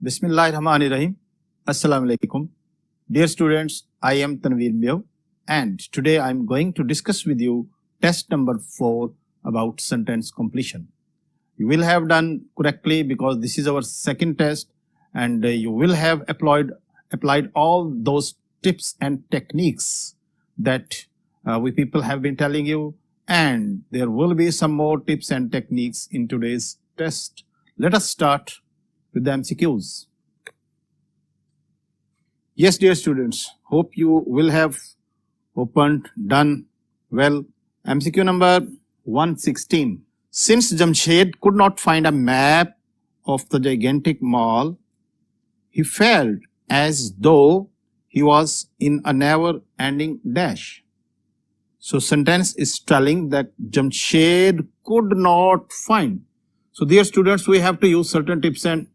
Bismillahirrahmanirrahim. Assalamu alaikum. Dear students, I am Tanveer Mio, and today I am going to discuss with you test number 4 about sentence completion. You will have done correctly because this is our second test, and you will have applied all those tips and techniques that we people have been telling you, and there will be some more tips and techniques in today's test. Let us start with the MCQs. Yes, dear students, hope you will have done well. MCQ number 116. Since Jamshed could not find a map of the gigantic mall, he felt as though he was in a never-ending dash. So sentence is telling that Jamshed could not find. So dear students, we have to use certain tips and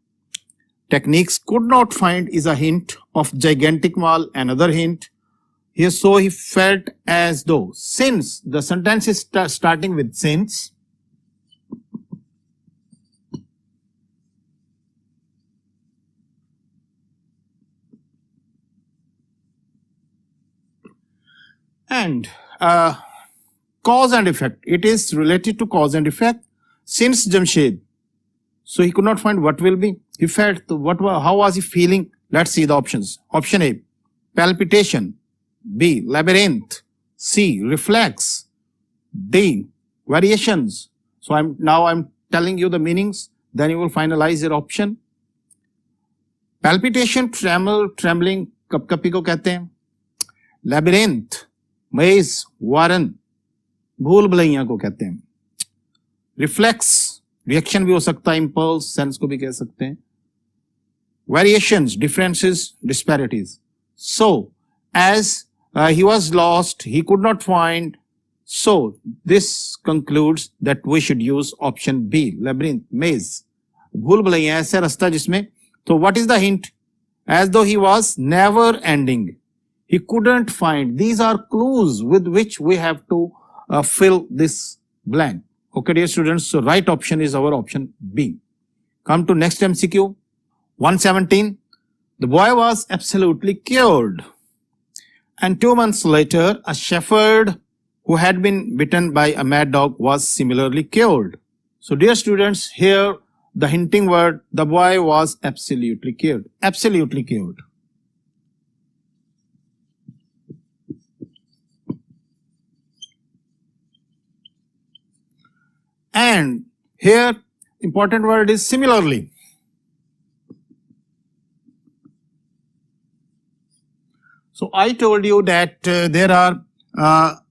techniques. Could not find is a hint of gigantic mall. Another hint here. So he felt as though. Since, the sentence is starting with since. And cause and effect. It is related to cause and effect. Since Jamshed, so he could not find what will be. He felt, how was he feeling? Let's see the options. Option A, palpitation. B, labyrinth. C, reflex. D, variations. So I'm telling you the meanings, then you will finalize your option. Palpitation, trembling, kapkapi ko कहते हैं. Labyrinth, maze, warren, भूल भुलैया को कहते हैं. Reflex, reaction भी हो सकता है, impulse, sense को भी कह सकते हैं. Variations, differences, disparities. So, as he was lost, he could not find. So, this concludes that we should use option B, labyrinth, maze. भूल भुलैया ऐसा रास्ता जिसमें. So, what is the hint? As though he was never ending. He couldn't find. These are clues with which we have to fill this blank. Okay, dear students, so right option is our option B. Come to next MCQ. 117. The boy was absolutely cured. And 2 months later, a shepherd who had been bitten by a mad dog was similarly cured. So, dear students, here the hinting word, the boy was absolutely cured. Absolutely cured. And here, important word is similarly. So I told you that there are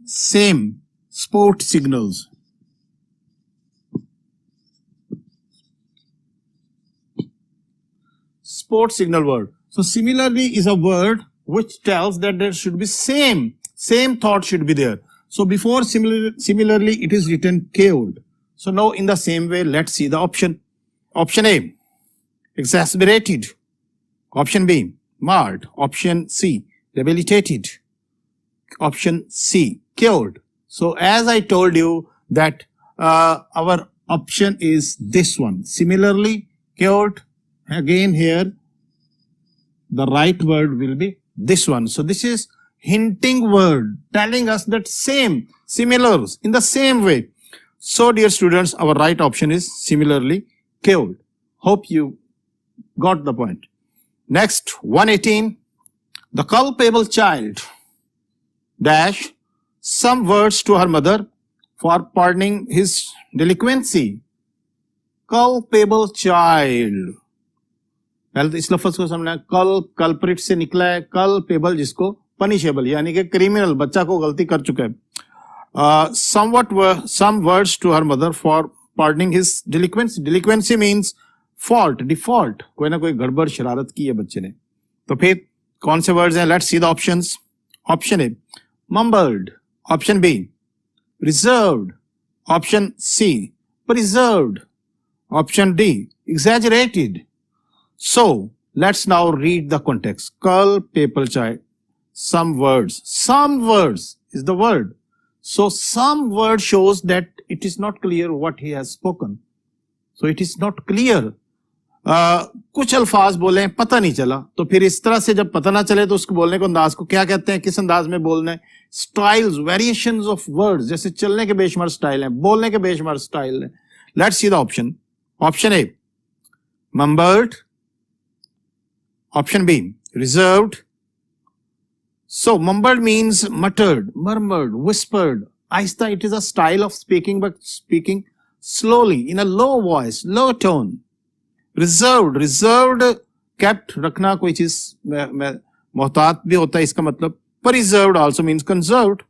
same sport signals. Sport signal word. So similarly is a word which tells that there should be same thought should be there. So before similarly, it is written cured. So now in the same way, let's see the option. Option A, exasperated. Option B, marred. Option C, debilitated. Option C, cured. So as I told you that our option is this one. Similarly, cured. Again here, the right word will be this one. So this is hinting word telling us that same, similar, in the same way. So dear students, our right option is similarly cured. Hope you got the point. Next, 118. The culpable child dash some words to her mother for pardoning his delinquency. Culpable child. पहले तो इस लफ्ज को समझना. Culprit से निकला है culpable, जिसको पनिशेबल यानी कि क्रिमिनल, बच्चा को गलती कर चुका है. Some words to her mother for pardoning his delinquency. Delinquency means fault, default. कोई ना कोई गड़बड़ शरारत की है बच्चे ने. तो फिर कौन से वर्ड्स हैं? Let's see the options. Option A, mumbled. Option B, reserved. Option C, preserved. Option D, exaggerated. So let's now read the context. Culpable child. Some words is the word. So some word shows that it is not clear what he has spoken. So it is not clear. कुछ अल्फाज बोले पता नहीं चला, तो फिर इस तरह से जब पता ना चले तो उसको बोलने को अंदाज को क्या कहते हैं, किस अंदाज में बोलना है? स्टाइल्स, वेरिएशंस ऑफ वर्ड्स, जैसे चलने के बेशुमार स्टाइल है, बोलने के बेशुमार स्टाइल है. Let's see the option. Option A mumbled, option B reserved. So mumbled means muttered, murmured, whispered. Aista, it is a style of speaking, but speaking slowly in a low voice, low tone. Reserved, reserved, kept, रखना कोई चीज मोहतात भी होता है इसका मतलब. पर reserved also means conserved,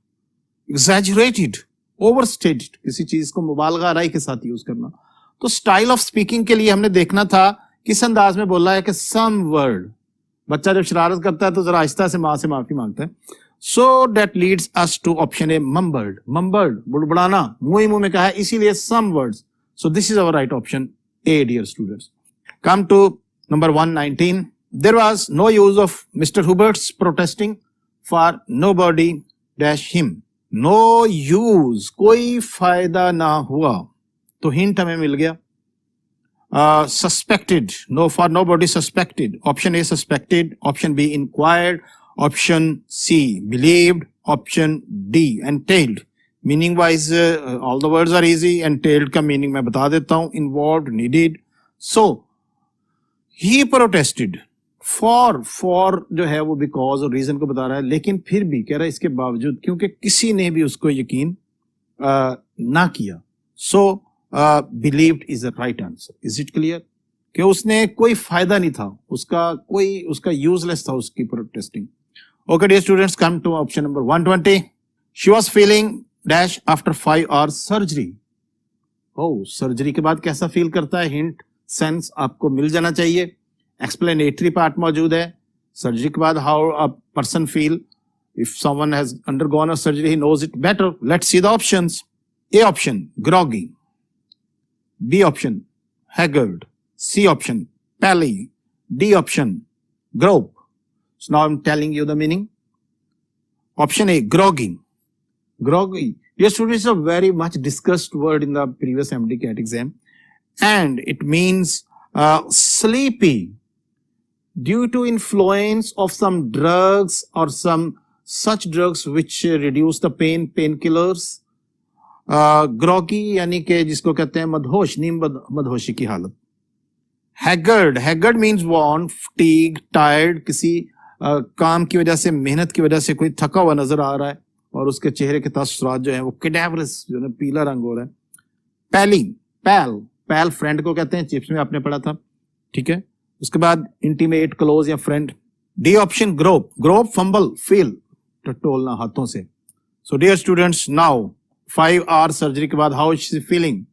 exaggerated, overstated, किसी चीज को मुबालगा आराई के साथ यूज करना. तो स्टाइल ऑफ स्पीकिंग के लिए हमने देखना था किस अंदाज में बोल रहा है कि some word. बच्चा जब शरारत करता है तो जरा आहिस्ता से माँ से माफी मांगता है. So that leads us to option A mumbled. Mumbled बुड़बुड़ाना, मुंह में कहा है, इसीलिए some words. So this is our right option A, dear students. Come to number 119. There was no use of mister Hubert's protesting for nobody dash him. No use, कोई फायदा ना हुआ. तो हिंट हमें मिल गया. Suspected, no, for nobody suspected. Option A suspected, option B inquired, option C believed, option D entailed. Meaning wise all the words are easy. Entailed का meaning मैं बता देता हूँ. Involved, needed. So he protested for जो है वो because और reason को बता रहा है, लेकिन फिर भी कह रहा है इसके बावजूद, क्योंकि किसी ने भी उसको यकीन ना किया. So believed is the right answer. Is it clear? कि उसने कोई फायदा नहीं था, उसका useless था उसकी protesting. Okay, dear students, come to option number 120. She was feeling dash after 5 hours surgery. Oh, surgery के बाद कैसा फील करता है? Hint, sense आपको मिल जाना चाहिए. Explanatory part मौजूद है. Surgery के बाद how a person feel. If someone has undergone a surgery, he knows it better. Let's see the options. A option, groggy. B option, haggard. C option, pally. D option, grope. So now I'm telling you the meaning. Option A, groggy. Groggy. Yes, students, is a very much discussed word in the previous MD CAT exam. And it means sleepy. Due to influence of some drugs or some such drugs which reduce the pain, painkillers. Groggy यानी कि जिसको कहते हैं मदहोश, नीम मदहोशी की हालत. Haggard, haggard means worn, fatigue, tired, किसी काम की वजह से, मेहनत की वजह से कोई थका हुआ नजर आ रहा है और उसके चेहरे के तासुरात जो है वो कैडावरस, जो है पीला रंग हो रहा है. पैली, पैल, पैल फ्रेंड को कहते हैं, चिप्स में आपने पढ़ा था, ठीक है. उसके बाद इंटीमेट, क्लोज या friend. D option, grope. Grope fumble, feel, टटोलना हाथों से. So dear students, now 5 hours surgery के बाद हाउ इज शी फीलिंग.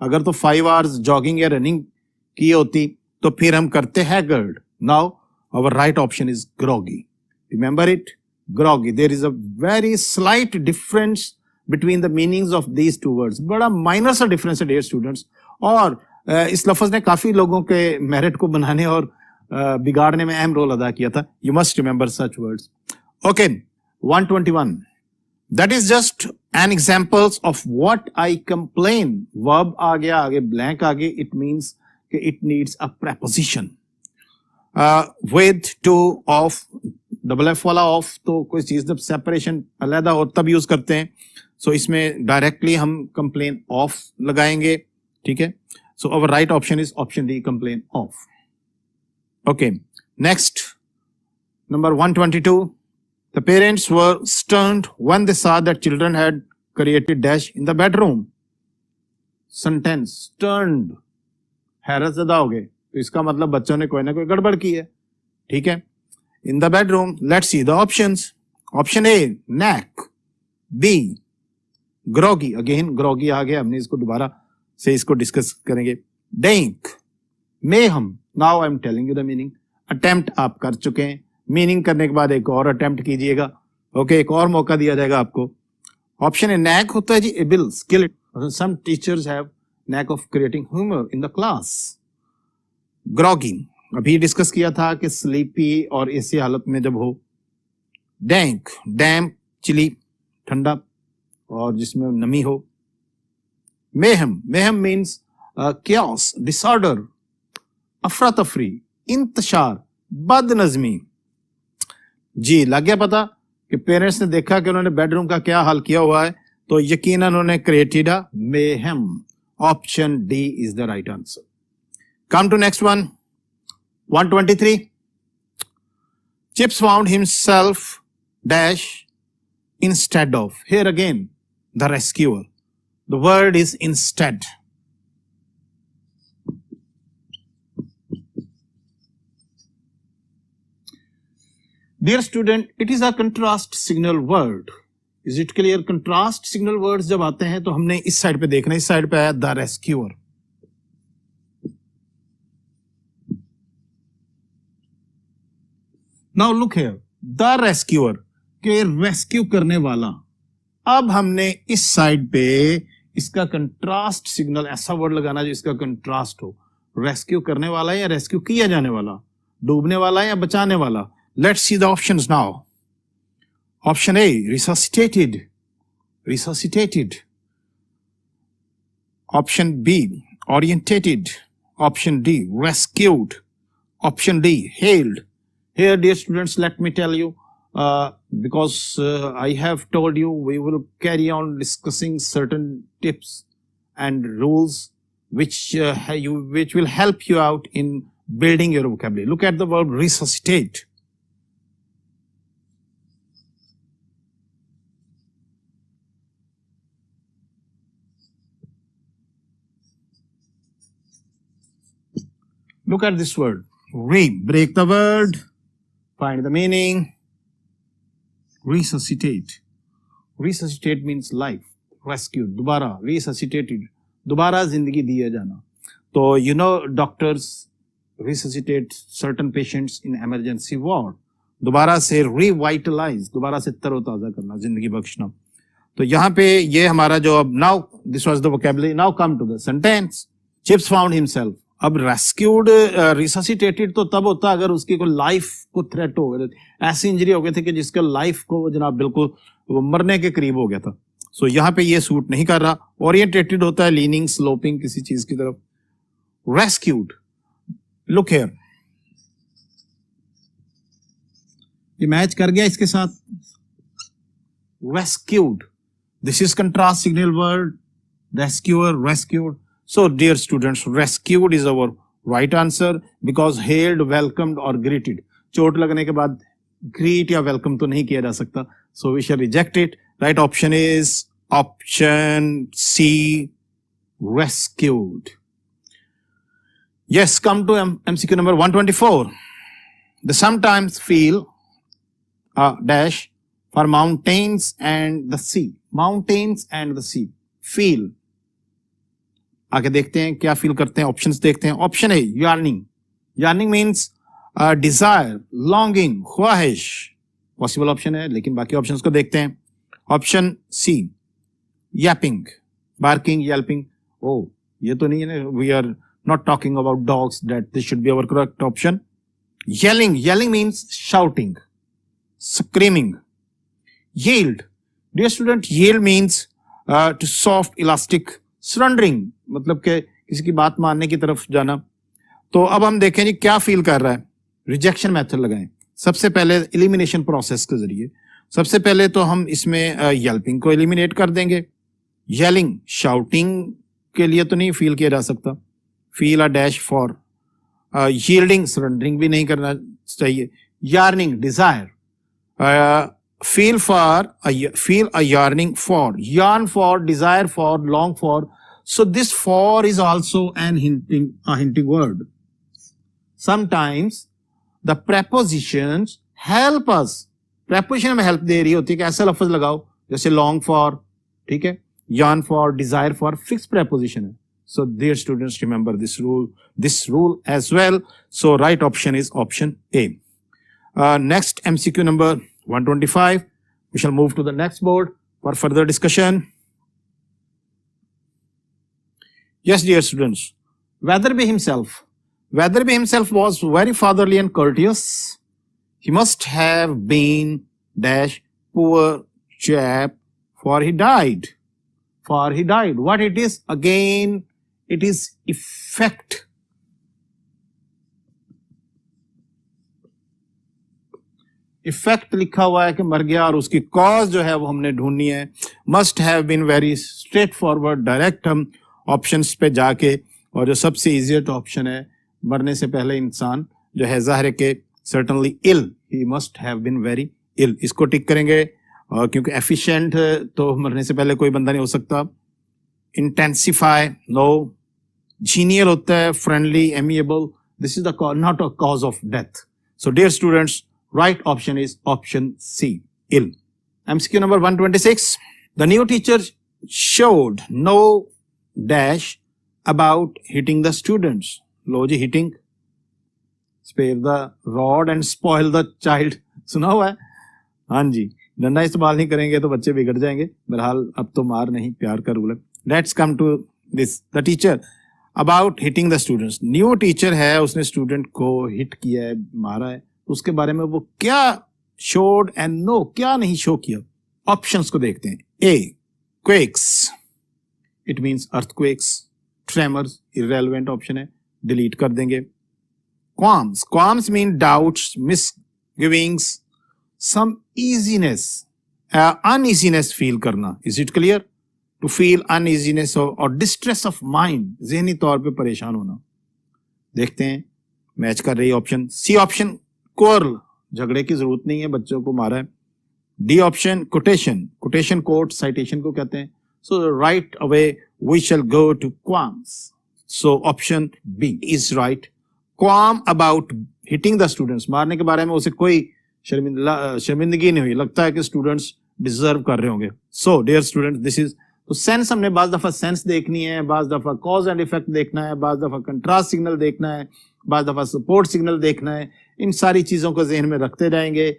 अगर तो 5 hours जॉगिंग या रनिंग की होती तो फिर हम करते haggard. Now our right option is groggy. Remember it, groggy. There is a very slight difference between the meanings of these two words. बड़ा माइनर सा डिफरेंस है डियर स्टूडेंट्स. और इस लफ्ज ने काफी लोगों के मेरिट को बनाने और बिगाड़ने में अहम रोल अदा किया था. You must remember such words. Okay, 121. That is just an examples of what I complain. Verb आ गया, आगे blank आ गया. It means कि it needs a preposition. With, to, of, double F वाला of, तो कोई चीज जब separation अलग हो तब यूज करते हैं. So इसमें directly हम complain of लगाएंगे, ठीक है. So our right option is option D, complain of. Okay, next, number 122. The parents were stunned when they saw that children had created dash in the bedroom. Sentence, stunned. हैरत ज़दा हो गए, तो इसका मतलब बच्चों ने कोई ना कोई गड़बड़ की है, ठीक है. In the bedroom, let's see the options. Option A, knack. B, groggy. Again, groggy आ गया, हमने इसको दोबारा से इसको डिस्कस करेंगे. Dank, mayhem. Now I'm telling you the meaning. Attempt आप कर चुके हैं. मीनिंग करने के बाद एक और अटेम्प्ट कीजिएगा. ओके, एक और मौका दिया जाएगा आपको. ऑप्शन ए, नैक होता है जी able, skill. Some teachers have knack of creating humour in the class. Groggy अभी डिस्कस किया था कि स्लीपी और ऐसी हालत में जब हो. डैंक, डैम्प, चिली, ठंडा और जिसमें नमी हो. Mayhem, mayhem means chaos, disorder, अफरा तफरी, इंतशार, बदनज़मी। जी लग गया पता कि पेरेंट्स ने देखा कि उन्होंने बेडरूम का क्या हाल किया हुआ है, तो यकीनन उन्होंने created a mayhem. Option D is the right answer. Come to next one, 123. Chips found himself dash instead of. Here again, the rescuer. The word is instead. Dear student, it is a contrast signal word. Is it clear? Contrast signal words जब आते हैं तो हमने इस side पे देखना है, इस साइड पे आया the rescuer. Now look here, the rescuer के रेस्क्यू करने वाला। अब हमने इस साइड पे इसका कंट्रास्ट सिग्नल, ऐसा वर्ड लगाना जो इसका कंट्रास्ट हो। रेस्क्यू करने वाला या रेस्क्यू किया जाने वाला, डूबने वाला या बचाने वाला। Let's see the options now. Option A, resuscitated. Resuscitated. Option B, orientated. Option D, rescued. Option D, hailed. Here, dear students, let me tell you, because I have told you we will carry on discussing certain tips and rules which will help you out in building your vocabulary. Look at the verb resuscitate. Look at this word. Break the word. Find the meaning. Resuscitate. Resuscitate means life. Rescued. दोबारा. Resuscitated. दोबारा जिंदगी दिया जाना. तो doctors resuscitate certain patients in emergency ward. दोबारा से revitalize. दोबारा से तरोताजा करना, जिंदगी बख्शना. तो यहाँ पे ये हमारा जो अब now this was the vocabulary. Now come to the sentence. Chips found himself. अब रेस्क्यूड रिससिटेटेड तो तब होता अगर उसकी कोई लाइफ को थ्रेट हो गया, ऐसी इंजरी हो गई थी कि जिसका लाइफ को जनाब बिल्कुल वो मरने के करीब हो गया था। सो यहाँ पे ये सूट नहीं कर रहा। ओरिएंटेटेड होता है लीनिंग, स्लोपिंग किसी चीज की तरफ। रेस्क्यूड, लुक हियर, ये मैच कर गया इसके साथ। Rescued, this is contrast signal word, rescuer, rescued. So, dear students, rescued is our right answer because hailed, welcomed or greeted. चोट लगने के बाद greet या welcome तो नहीं किया जा सकता. So, we shall reject it. Right option is option C, rescued. Yes, come to MCQ number 124. They sometimes feel dash for mountains and the sea. Mountains and the sea. Feel. आगे देखते हैं क्या feel करते हैं, options देखते हैं। Option A, yearning. Yearning means desire, longing, ख्वाहिश। Possible option है, लेकिन बाकी ऑप्शंस को देखते हैं। Option C, yapping, barking, yelping. ओ ये तो नहीं है ना, we are not talking about dogs, that this should be our correct option. Yelling, yelling means shouting, screaming. Yield, dear student, yield means to soft, elastic, surrendering, मतलब के किसी की बात मानने की तरफ जाना। तो अब हम देखें जी क्या फील कर रहा है। रिजेक्शन मेथड लगाएं। सबसे पहले एलिमिनेशन प्रोसेस के जरिए सबसे पहले तो हम इसमें येल्पिंग को एलिमिनेट कर देंगे। येलिंग, शाउटिंग के लिए तो नहीं फील किया जा सकता। Feel a dash for. Yielding, surrendering भी नहीं करना चाहिए। यार्निंग, Dzire. Feel a yearning for, yearn for, desire for, long for. So this for is also a hinting word. Sometimes the prepositions help us. Preposition हमें help दे रही होती है कि ऐसा लफ्ज लगाओ जैसे long for, ठीक है, yearn for, desire for, fixed preposition है. So dear students, remember this rule as well. So right option is option A. Next MCQ number 125. We shall move to the next board for further discussion. Yes, dear students, Weatherby himself was very fatherly and courteous. He must have been dash poor chap, for he died. What it is? Again, it is effect. Effect लिखा हुआ है कि मर गया और उसकी cause जो है वो हमने ढूंढनी है. Must have been very straightforward. Direct हम ऑप्शंस पे जाके, और जो सबसे इजिएस्ट ऑप्शन है, मरने से पहले इंसान जो है ज़ाहिर है कि certainly ill, he must have been very ill. इसको टिक करेंगे. और क्योंकि एफिशिएंट तो मरने से पहले कोई बंदा नहीं हो सकता. Intensify, no. जीनियल होता है, friendly, amiable. This is the not a cause of death. So dear students, right option is option C, ill. MCQ number 126. The new teacher showed no dash about hitting the students. लो जी, hitting. Spare the rod and spoil the child. सुना हुआ है? हाँ जी. डंडा इस्तेमाल नहीं करेंगे तो बच्चे बिगड़ जाएंगे. बहरहाल अब तो मार नहीं, प्यार का रूल है. Let's come to this. The teacher about hitting the students. New teacher है, उसने student को hit किया है, मारा है. उसके बारे में वो क्या शोड एंड नो, क्या नहीं शो किया. ऑप्शंस को देखते हैं. A, quakes, it means earthquakes. Tremors, irrelevant option है, डिलीट कर देंगे. Qualms, qualms mean doubts, misgivings, some easiness, uneasiness feel करना. Is it clear? To feel uneasiness और डिस्ट्रेस ऑफ माइंड, जहनी तौर पे परेशान होना. देखते हैं, मैच कर रही ऑप्शन. सी ऑप्शन क्वारल, झगड़े की जरूरत नहीं है, बच्चों को मारा है. D option quotation, quotation quote citation को कहते हैं. So right away we shall go to qualms. So option B is right. Qualm about hitting the students, मारने के बारे में उसे कोई शर्मिंदगी नहीं हुई. लगता है कि स्टूडेंट्स डिजर्व कर रहे होंगे. So dear students, this is तो सेंस. हमने बाज दफा सेंस देखनी है, बाज दफा कॉज एंड इफेक्ट देखना है, बाज दफा कंट्रास्ट सिग्नल देखना है, बाज दफा सपोर्ट सिग्नल देखना है. इन सारी चीजों को जहन में रखते जाएंगे,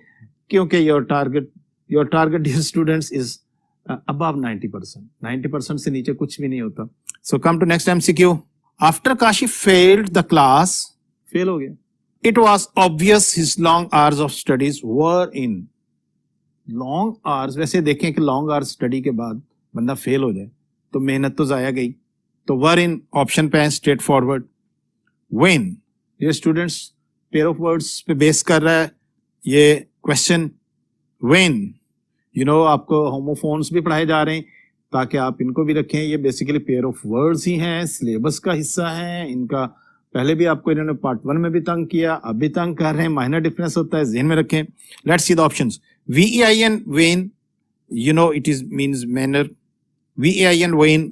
क्योंकि your target dear students is above 90%. 90% से नीचे कुछ भी नहीं होता. So come to next MCQ. After Kashi failed the class, fail हो गया. It was obvious his long hours of studies were in. Long hours, वैसे देखें कि लॉन्ग आवर्स स्टडी के बाद बंदा फेल हो जाए तो मेहनत तो जाया गई. तो वर इन ऑप्शन पे है, स्ट्रेट फॉरवर्ड. व्हेन, ये स्टूडेंट्स पेयर ऑफ वर्ड्स पे बेस कर रहा है ये क्वेश्चन. व्हेन, यू नो, आपको होमोफोन्स भी पढ़ाए जा रहे हैं ताकि आप इनको भी रखें. ये बेसिकली पेयर ऑफ वर्ड्स ही हैं, सिलेबस का हिस्सा है इनका. पहले भी आपको इन्होंने पार्ट 1 में भी तंग किया, अब भी तंग कर रहे हैं. माइनर डिफरेंस होता है, जहन में रखें. Let's see the options. VEIN, when, you know it is means manner. VAIN, vain.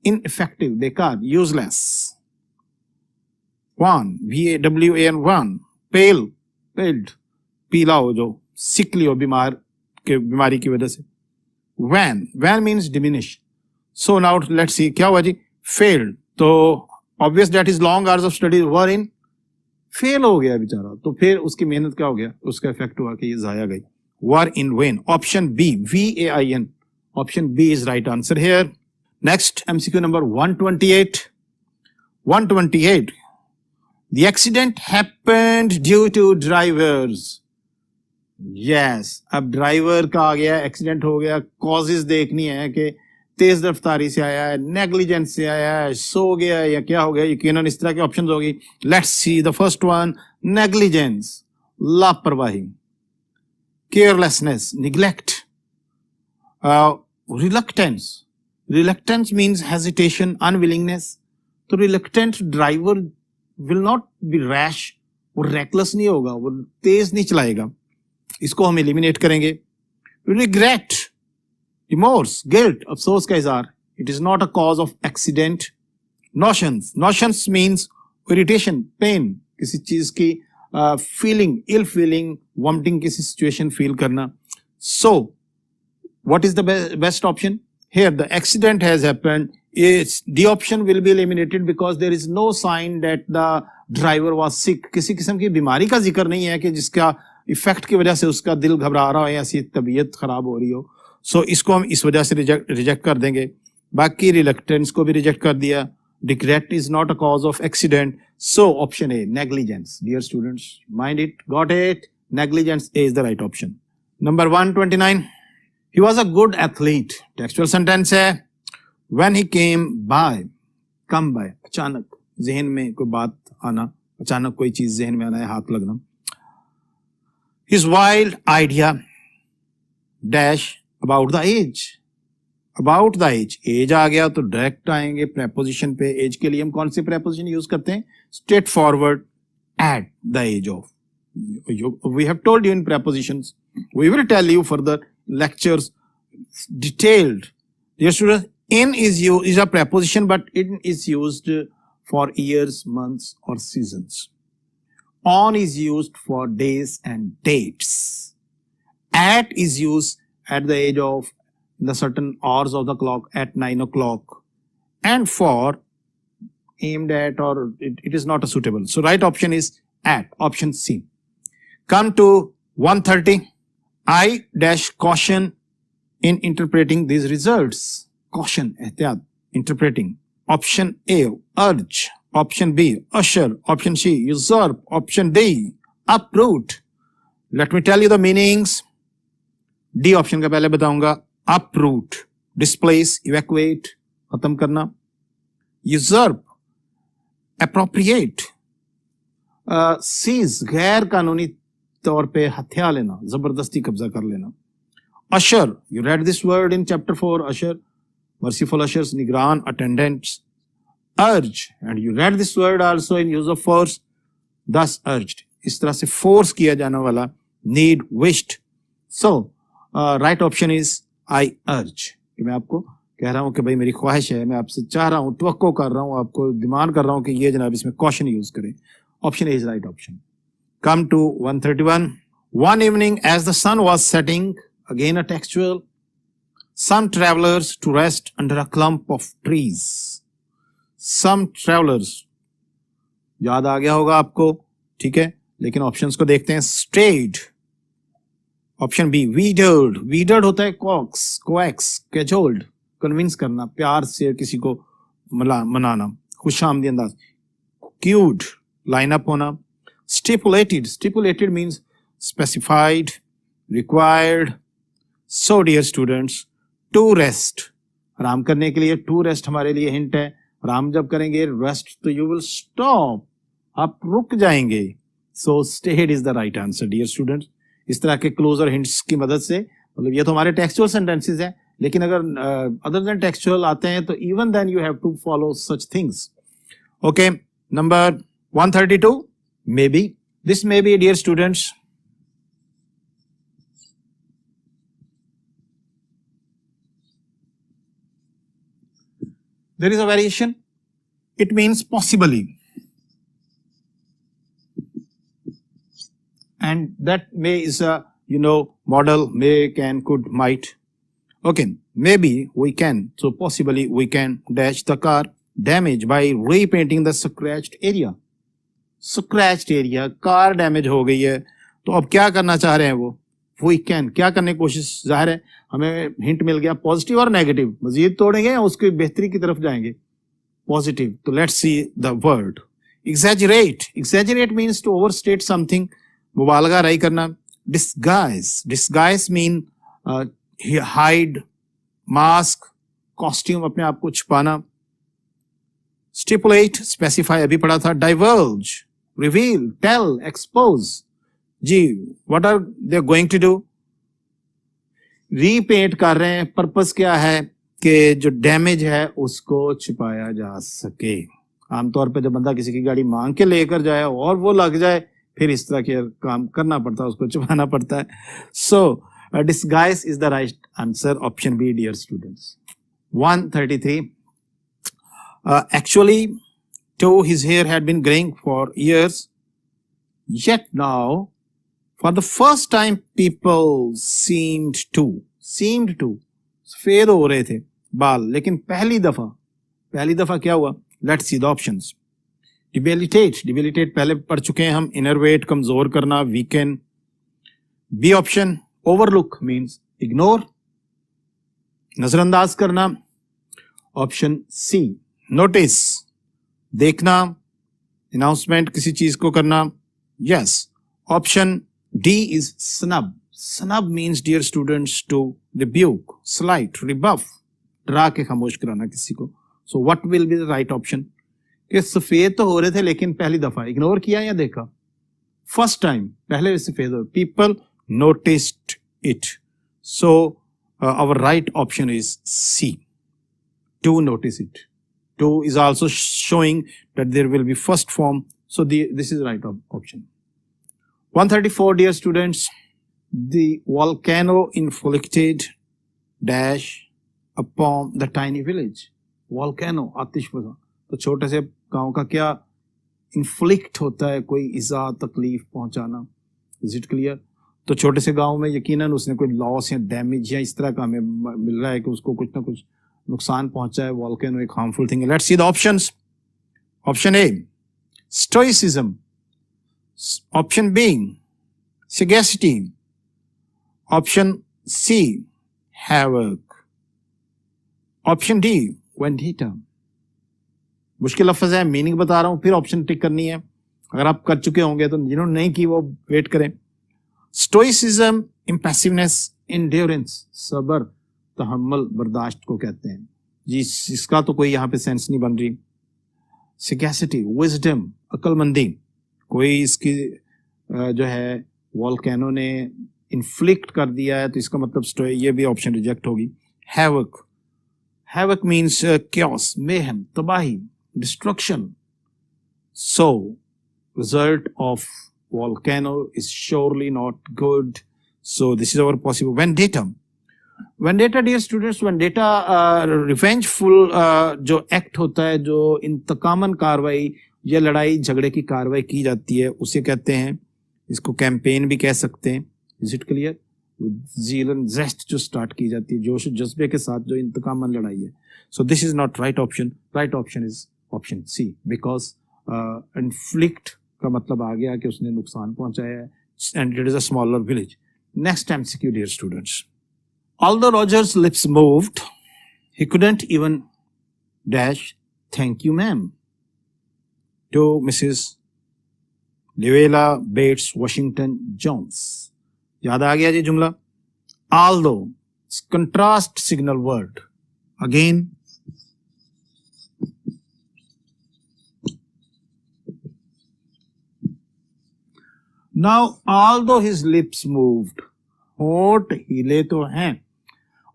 Ineffective, बेकार, useless. Wan, VAWAN, wan. Pale, paled, पीला हो, जो sickly हो, बीमारी की वजह से. Wan, wan means diminish. So now let's see, क्या हुआ जी? Failed. तो obvious that is long hours of study were in. Fail हो गया बेचारा, तो फिर उसकी मेहनत क्या हो गया? उसका इफेक्ट हुआ कि ये जाया गई. Were in vain. Option B, VAIN. Option B is right answer here. Next, MCQ number 128. 128. The accident happened due to drivers. Yes, अब ड्राइवर का आ गया, एक्सीडेंट हो गया. कॉजेज देखनी है कि तेज रफ्तारी से आया है, नेग्लिजेंस से आया है, सो गया या क्या हो गया. यकीनन इस तरह के ऑप्शन होगी. Let's see the first one. Negligence, लापरवाही. Carelessness, neglect. Reluctance. Reluctance means hesitation, unwillingness. तो reluctant driver will not be rash. वो reckless नहीं होगा, वो तेज नहीं चलाएगा. इसको हम eliminate करेंगे. Regret, remorse, guilt, अफसोस का इज़हार. It is not a cause of accident. Notions. Notions means irritation, pain. किसी चीज की feeling, ill feeling, vomiting किसी situation feel करना. So, what is the best option? Here, the accident has happened. The option will be eliminated because there is no sign that the driver was sick. किसी किस्म की बीमारी का जिक्र नहीं है कि जिसका इफेक्ट की वजह से उसका दिल घबरा रहा हो या ऐसी तबीयत खराब हो रही हो. So, इसको हम इस वजह से रिजेक्ट कर देंगे. बाकी रिलक्टेंस को भी रिजेक्ट कर दिया. Regret is not a cause of accident. So option A, negligence. Dear students, mind it, got it? Negligence is the right option. Number 129. He was a good athlete. Textual sentence है. When he came by, come by. अचानक जहन में कोई बात आना, अचानक कोई चीज जहन में आना है, हाथ लगना. His wild idea dash about the age. About the age. Age आ गया तो डायरेक्ट आएंगे preposition पे. Age के लिए हम कौन सी preposition यूज करते हैं? Straight forward, at the age of. We have told you in prepositions. We will tell you further lectures detailed. Dear students, in is a preposition, but it is used for years, months, or seasons. On is used for days and dates. At is used at the age of the certain hours of the clock at 9 o'clock. And for aimed at, or it is not a suitable. So right option is at, option C. Come to 130. I dash caution in interpreting these results. Caution, ehtiyat, interpreting. Option A, urge. Option B, usher. Option C, usurp. Option D, uproot. Let me tell you the meanings. D option का पहले बताऊंगा. Uproot, displace, evacuate, खत्म करना. Usurp, appropriate. Seize, गैर कानूनी तौर पे हथिया लेना, जबरदस्ती कब्जा कर लेना. Usher, you read this word in chapter 4. Usher, merciful ushers, निगरान, attendants. Urge, and you read this word also in use of force. Thus urged, इस तरह से force किया जाने वाला. Need, wished. So right option is I urge. कि मैं आपको कह रहा हूं कि भाई मेरी ख्वाहिश है, मैं आपसे चाह रहा हूं, तवक्को कर रहा हूं, आपको डिमांड कर रहा हूं कि ये जनाब इसमें caution यूज करें. Option A is right option. Come to 131. One evening as the sun was setting, again a textual, some travelers to rest under a clump of trees. Some travelers, याद आ गया होगा आपको, ठीक है, लेकिन ऑप्शंस को देखते हैं. Strayed. Option B, veered. Veered होता है कॉक्स, कोएक्स, कैजोल्ड, कन्विंस करना, प्यार से किसी को मनाना, खुशामदी अंदाज. क्यूड, लाइन अप होना. Stipulated. Stipulated means specified, required. So dear students, to rest, आराम करने के लिए. टू रेस्ट हमारे लिए हिंट है. आराम जब करेंगे रेस्ट तो यू विल स्टॉप, आप रुक जाएंगे. So stayed is the right answer dear students. इस तरह के क्लोज और हिंट्स की मदद से, मतलब ये तो हमारे टेक्सचुअल सेंटेंसेस हैं, लेकिन अगर अदर देन टेक्सचुअल आते हैं तो even then you have to follow such things. Okay, number 132. Maybe, this may be dear students. There is a variation. It means possibly. And that may is a, model, may, can, could, might. Okay, maybe we can. So possibly we can dash the car damage by repainting the scratched area. Scratched area, car damage हो गई है, तो अब क्या करना चाह रहे हैं वो? We can, क्या करने की कोशिश? जाहिर है हमें हिंट मिल गया, पॉजिटिव और नेगेटिव. मजीद तोड़ेंगे या उसकी बेहतरी की तरफ जाएंगे? पॉजिटिव. तो let's see the word. Exaggerate. Exaggerate means to overstate something. मुबालगा राई करना. Disguise. Disguise mean hide, mask, costume, अपने आप को छुपाना. Stipulate, specify, अभी पढ़ा था. Divulge, reveal, tell, expose. जी, what are they going to do? Repent कर रहे हैं. पर्पस क्या है कि जो डैमेज है उसको छिपाया जा सके. आमतौर पे जब बंदा किसी की गाड़ी मांग के लेकर जाए और वो लग जाए, फिर इस तरह के काम करना पड़ता है, उसको छुपाना पड़ता है. So disguise is the right answer, option B dear students. 133. Actually, though his hair had been graying for years, yet now for the first time people seemed to सफेद हो रहे थे बाल, लेकिन पहली दफा क्या हुआ? Let's see the options. Debilitate पहले पढ़ चुके हैं हम. इनरवेट, कमजोर करना, weaken. B option, overlook means ignore, नजरअंदाज करना. ऑप्शन सी, नोटिस, देखना, अनाउंसमेंट, किसी चीज को करना. Yes. Option D is snub. Snub means dear students to rebuke, slight, rebuff, डरा के खामोश कराना किसी को. So what will be the right option? कि सफेद तो हो रहे थे लेकिन पहली दफा इग्नोर किया या देखा? फर्स्ट टाइम, पहले से फेज हो, people noticed it. So our right option is C, to notice it. To is also showing that there will be first form. So this is right option. 134, dear students, the volcano inflicted dash upon the tiny village. Volcano, आतिशफजा. तो छोटे से गांव का क्या inflict होता है, कोई इज़ा तकलीफ पहुंचाना. Is it clear? तो छोटे से गांव में यकीनन उसने कोई लॉस या डैमेज या इस तरह का हमें मिल रहा है कि उसको कुछ ना कुछ नुकसान पहुंचा है. वॉल्केनो एक हार्मफुल थिंग है. Let's see the options. Option A stoicism, option B sagacity, option C havoc, option D vendetta. मुश्किल लफ्ज है, मीनिंग बता रहा हूं, फिर ऑप्शन टिक करनी है. अगर आप कर चुके होंगे तो जिन्होंने नहीं की वो वेट करें. स्टोइसिज्म इम्पैसिवनेस, एंड्योरेंस, सबर, तहम्मुल, बर्दाश्त को कहते हैं जी. इसका तो कोई यहाँ पे सेंस नहीं बन रही. सिगैसिटी, विजडम, अक्लमंदी. कोई इसकी जो है वॉल्केनो ने इन्फ्लिक्ट कर दिया है तो इसका मतलब ये भी ऑप्शन रिजेक्ट होगी. Havoc, havoc means chaos, mayhem, तबाही, destruction. So result of volcano is surely not good. So this is our possible. Vendetta. Vendetta, dear students, vendetta revengeful जो act होता है, जो इंतकामन कार्रवाई या लड़ाई झगड़े की कार्रवाई की जाती है, उसे कहते हैं. इसको कैंपेन भी कह सकते हैं. Is it clear? ज़ीलन ज़ेस्ट जो स्टार्ट की जाती है, जोश जज्बे के साथ जो इंतकामन लड़ाई है. So this is not right option. Right option is option C, because inflict का मतलब आ गया कि उसने नुकसान पहुंचाया है. And it is a smaller village. Next MCQ, dear students. Although Roger's lips moved, he couldn't even dash thank you ma'am to Mrs. Luella Bates Washington Jones. याद आ गया जी जुमला. Although, contrast signal word. Again, now although his lips moved, होंठ हिले तो हैं.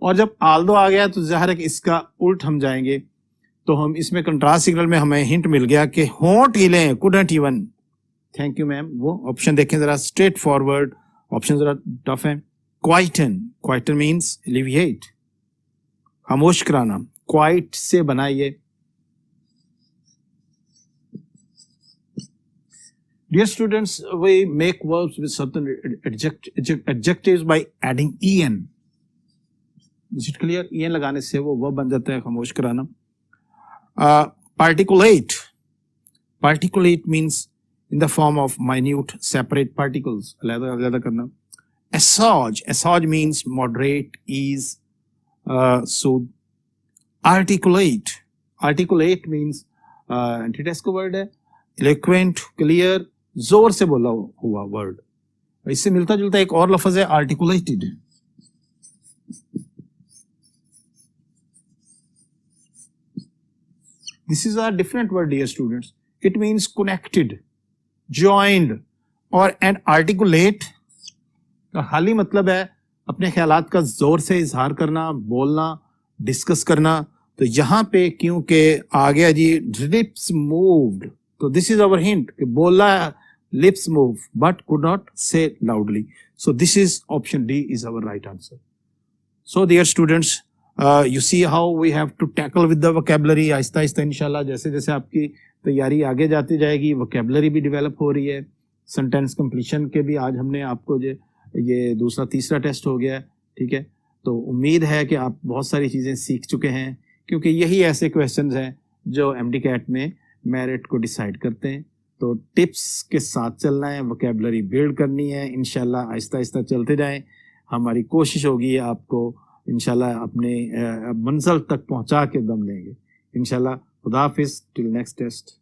और जब although आ गया तो ज़ाहिर है कि इसका उल्ट हम जाएंगे, तो हम इसमें कंट्रास्ट सिग्नल में हमें हिंट मिल गया कि होंठ हिले हैं, couldn't even. Thank you ma'am. वो ऑप्शन देखें जरा, स्ट्रेट फॉरवर्ड. ऑप्शन जरा टफ है. क्वाइटन, क्वाइटन मीन्स एलिविएट, खामोश कराना. क्वाइट से बनाइए. Dear students, we make verbs with certain adjectives by adding en. Is it clear? En लगाने से वो verb बन जाता है खामोश कराना. Particulate. Particulate means in the form of minute separate particles. अलग-अलग करना. Assuage. Assuage means moderate, ease, soothe. Articulate. Articulate means antitest का word है. Eloquent, clear, जोर से बोला हुआ वर्ड. इससे मिलता जुलता एक और लफ्ज है articulated. This is a different word dear students. It means connected, joined. और एंड आर्टिकुलेट का खाली मतलब है अपने ख्यालात का जोर से इजहार करना, बोलना, डिस्कस करना. तो यहाँ पे क्योंकि आ गया जी लिप्स मूव्ड, तो दिस इज अवर हिंट कि बोला, lips move but could not say loudly. So this is option D is our right answer. So dear students, you see how we have to tackle with the vocabulary. Aahista Aahista इंशाल्लाह जैसे जैसे आपकी तैयारी आगे जाती जाएगी, vocabulary भी डेवलप हो रही है. सेंटेंस कंप्लीशन के भी आज हमने आपको ये दूसरा तीसरा टेस्ट हो गया है. ठीक है, तो उम्मीद है कि आप बहुत सारी चीज़ें सीख चुके हैं, क्योंकि यही ऐसे क्वेश्चंस हैं जो एमडी कैट में मेरिट को डिसाइड करते हैं. तो टिप्स के साथ चलना है, वोकैबुलरी बिल्ड करनी है. इंशाल्लाह आहिस्ता आहिस्ता चलते जाएं. हमारी कोशिश होगी आपको इंशाल्लाह अपने मंजिल तक पहुंचा के दम लेंगे इंशाल्लाह. खुदा हाफिज़, टिल नेक्स्ट टेस्ट.